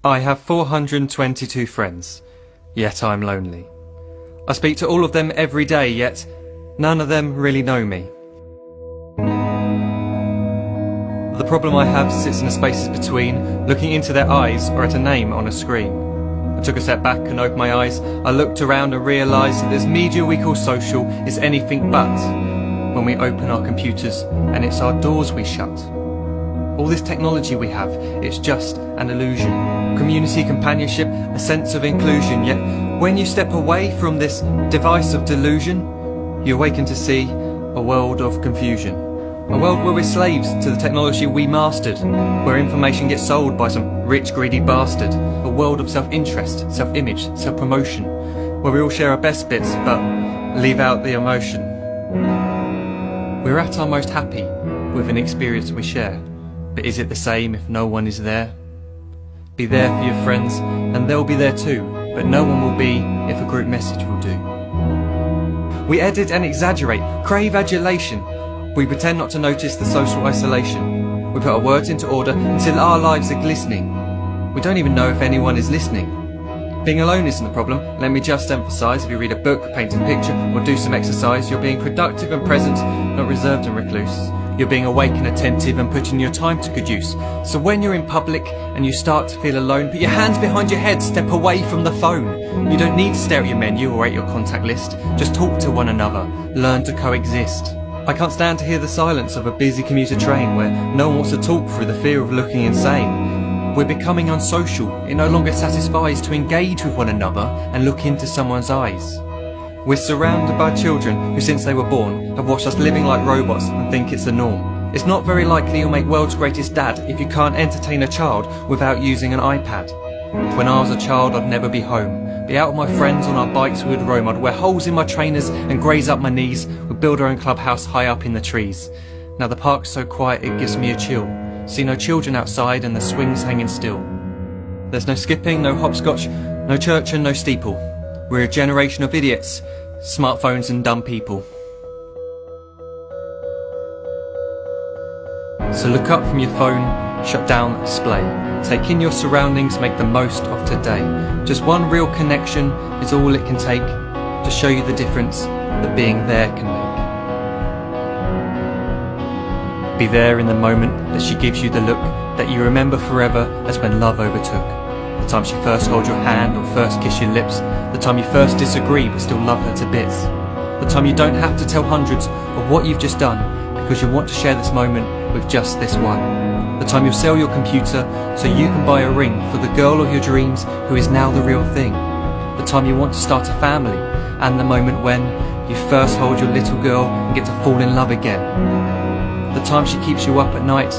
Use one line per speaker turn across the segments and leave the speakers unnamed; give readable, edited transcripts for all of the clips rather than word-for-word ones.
I have 422 friends, yet I'm lonely. I speak to all of them every day, yet none of them really know me. The problem I have sits in the spaces between looking into their eyes or at a name on a screen. I took a step back and opened my eyes. I looked around and realised that this media we call social is anything but when we open our computers and it's our doors we shut. All this technology we have, it's just an illusion. Community, companionship, a sense of inclusion. Yet when you step away from this device of delusion, you awaken to see a world of confusion. A world where we're slaves to the technology we mastered, where information gets sold by some rich, greedy bastard. A world of self-interest, self-image, self-promotion, where we all share our best bits but leave out the emotion. We're at our most happy with an experience we share. But is it the same if no one is there? Be there for your friends, and they'll be there too, but no one will be if a group message will do. We edit and exaggerate, crave adulation. We pretend not to notice the social isolation. We put our words into order until our lives are glistening. We don't even know if anyone is listening. Being alone isn't the problem. Let me just emphasise, if you read a book, paint a picture, or do some exercise, you're being productive and present, not reserved and recluse. You're being awake and attentive and putting your time to good use. So when you're in public and you start to feel alone, put your hands behind your head, step away from the phone. You don't need to stare at your menu or at your contact list. Just talk to one another. Learn to coexist. I can't stand to hear the silence of a busy commuter train where no one wants to talk through the fear of looking insane. We're becoming unsocial. It no longer satisfies to engage with one another and look into someone's eyes. We're surrounded by children who, since they were born, have watched us living like robots and think it's the norm. It's not very likely you'll make world's greatest dad if you can't entertain a child without using an iPad. When I was a child, I'd never be home. Be out with my friends on our bikes, we would roam. I'd wear holes in my trainers and graze up my knees. We'd build our own clubhouse high up in the trees. Now the park's so quiet it gives me a chill. See no children outside and the swings hanging still. There's no skipping, no hopscotch, no church and no steeple. We're a generation of idiots, smartphones and dumb people. So look up from your phone, shut down the display. Take in your surroundings, make the most of today. Just one real connection is all it can take to show you the difference that being there can make. Be there in the moment that she gives you the look that you remember forever as when love overtook. The time she first holds your hand or first kiss your lips. The time you first disagree but still love her to bits. The time you don't have to tell hundreds of what you've just done because you want to share this moment with just this one. The time you'll sell your computer so you can buy a ring for the girl of your dreams who is now the real thing. The time you want to start a family, and the moment when you first hold your little girl and get to fall in love again. The time she keeps you up at night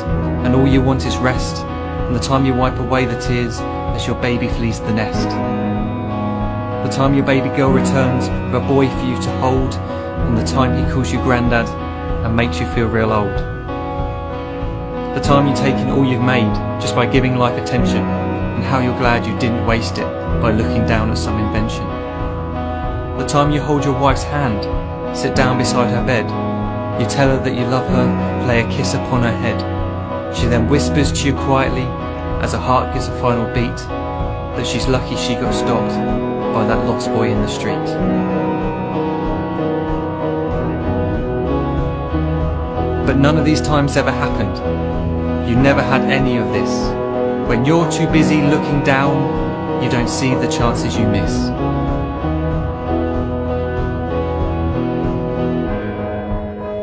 and all you want is rest, and the time you wipe away the tears as your baby flees the nest. The time your baby girl returns with a boy for you to hold, and the time he calls you granddad and makes you feel real old. The time you take in all you've made just by giving life attention, and how you're glad you didn't waste it by looking down at some invention. The time you hold your wife's hand, sit down beside her bed, you tell her that you love her, lay a kiss upon her head. She then whispers to you quietly as her heart gives a final beat that she's lucky she got stopped by that lost boy in the street. But none of these times ever happened. You never had any of this. When you're too busy looking down, you don't see the chances you miss.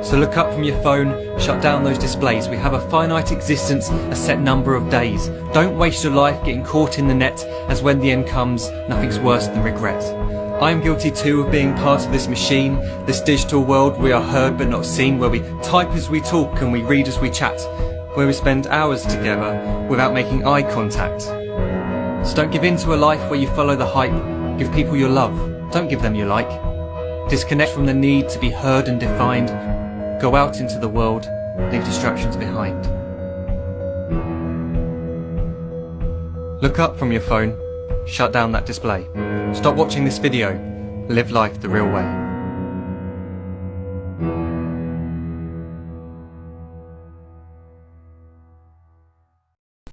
So look up from your phone, shut down those displays. We have a finite existence, a set number of days. Don't waste your life getting caught in the net, as when the end comes, nothing's worse than regret. I am guilty too of being part of this machine, this digital world we are heard but not seen, where we type as we talk and we read as we chat, where we spend hours together without making eye contact. So don't give in to a life where you follow the hype. Give people your love, don't give them your like. Disconnect from the need to be heard and defined. Go out into the world, leave distractions behind. Look up from your phone, shut down that display. Stop watching this video, live life the real way.